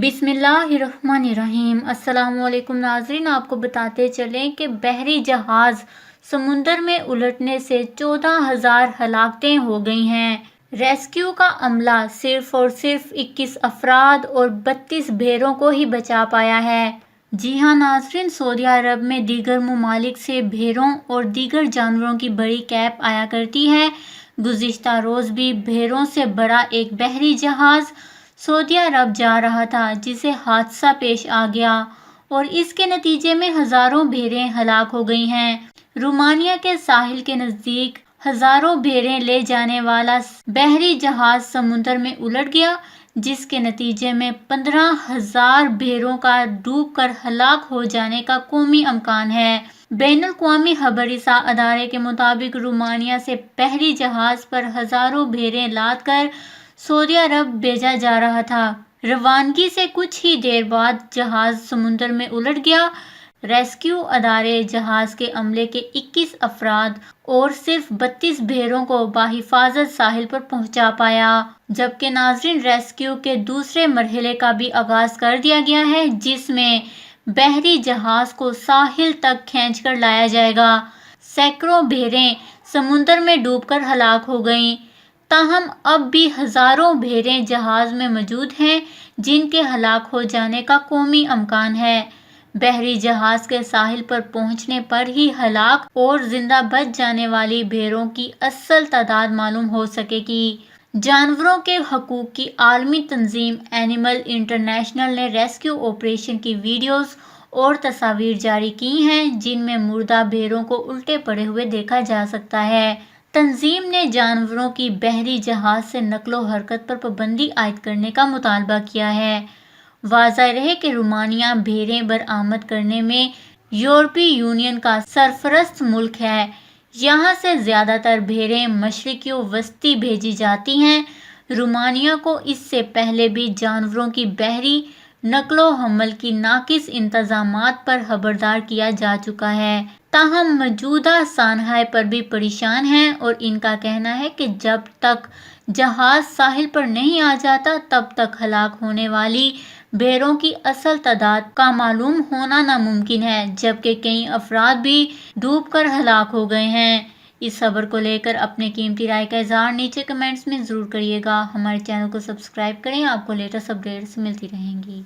बिस्मिल्लाहिर्रहमानिर्रहीम। अस्सलाम वालेकुम नाज़रीन, आपको बताते चलें कि बहरी जहाज़ समुंदर में उलटने से 14,000 हलाकतें हो गई हैं। रेस्क्यू का अमला सिर्फ और सिर्फ 21 अफराद और 32 भेड़ों को ही बचा पाया है। जी हाँ नाज़रीन, सऊदी अरब में दीगर ममालिक से भेड़ों और दीगर जानवरों की बड़ी कैब आया करती है। गुज़िश्ता रोज़ भी भेड़ों से बड़ा एक बहरी जहाज़ सऊदी अरब जा रहा था, जिसे हादसा पेश आ गया और इसके नतीजे में हजारों भेड़ें हलाक हो गई हैं। रोमानिया के साहिल के नजदीक हजारों भेड़ें ले जाने वाला बहरी जहाज समुद्र में उलट गया, जिसके नतीजे में 15,000 भेड़ों का डूबकर हलाक हो जाने का कौमी अमकान है। बैनुल-अक़वामी खबरसां अदारे के मुताबिक रोमानिया से बहरी जहाज पर हजारों भेड़ें लाद कर सऊदी अरब भेजा जा रहा था। रवानगी से कुछ ही देर बाद जहाज समुद्र में उलट गया। रेस्क्यू अदारे जहाज के अमले के 21 अफराद और सिर्फ 32 भेड़ों को बाहिफाजत साहिल पर पहुंचा पाया, जबकि नाज़रीन रेस्क्यू के दूसरे मरहले का भी आगाज कर दिया गया है, जिसमें बहरी जहाज को साहिल तक खींचकर लाया जाएगा। सैकड़ों भेड़ें समुद्र में डूबकर हलाक हो गईं। ताहम अब भी हजारों भेड़ें जहाज में मौजूद हैं, जिनके हलाक हो जाने का कौमी अमकान है। बहरी जहाज के साहिल पर पहुंचने पर ही हलाक और जिंदा बच जाने वाली भेड़ों की असल तादाद मालूम हो सकेगी। जानवरों के हकूक की आलमी तंजीम एनिमल इंटरनेशनल ने रेस्क्यू ऑपरेशन की वीडियोस और तस्वीर जारी की हैं, जिनमें मुर्दा भेड़ों को उल्टे पड़े हुए देखा जा सकता है। तंजीम ने जानवरों की बहरी जहाज से नकलो हरकत पर पाबंदी आयद करने का मुतालबा किया है। वाज़ेह रहे कि रोमानिया भेड़ें बरामद करने में यूरोपीय यूनियन का सरफरस्त मुल्क है। यहाँ से ज़्यादातर भेड़ें मशरिकी वस्ती भेजी जाती हैं। रोमानिया को इससे पहले भी जानवरों की बहरी नकलो हमल की नाकिस इंतजामात पर खबरदार किया जा चुका है। ताहम मौजूदा सानहाय पर भी परेशान हैं और इनका कहना है कि जब तक जहाज साहिल पर नहीं आ जाता, तब तक हलाक होने वाली भेड़ों की असल तादाद का मालूम होना नामुमकिन है, जबकि कई अफराद भी डूबकर हलाक हो गए हैं। इस खबर को लेकर अपने कीमती राय का इजहार नीचे कमेंट्स में ज़रूर करिएगा। हमारे चैनल को सब्सक्राइब करें, आपको लेटेस्ट अपडेट्स मिलती रहेंगी।